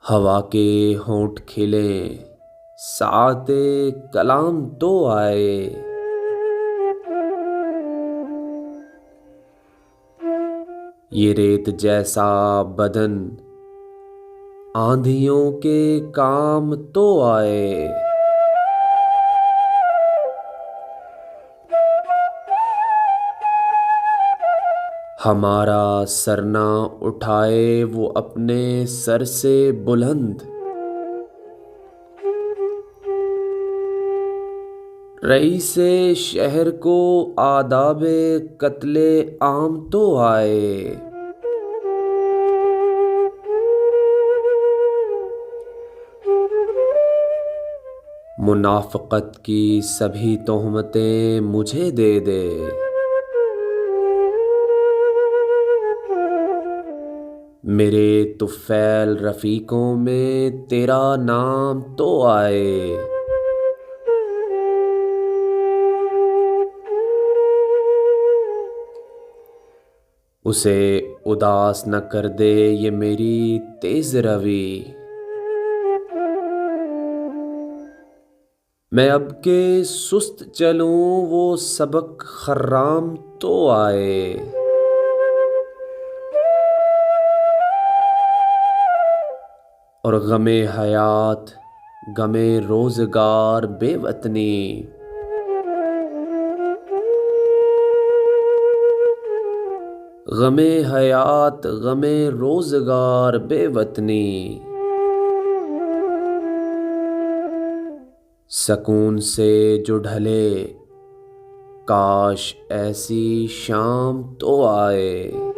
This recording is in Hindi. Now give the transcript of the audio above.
हवा के होंठ खिले, साते कलाम तो आए। ये रेत जैसा बदन आंधियों के काम तो आए। हमारा सर ना उठाए वो अपने सर से बुलंद। रईसे शहर को आदाबे कत्ले आम तो आए। मुनाफ़क़त की सभी तोहमतें मुझे दे दे। मेरे तुफ़ैल रफ़ीकों में तेरा नाम तो आए। उसे उदास न कर दे ये मेरी तेज़ रवी। मैं अब के सुस्त चलूं वो सबक खर्राम तो आए। और गमे हयात गमे रोज़गार बेवतनी। गमे हयात गमे रोज़गार बेवतनी। सकून से जो ढले काश ऐसी शाम तो आए।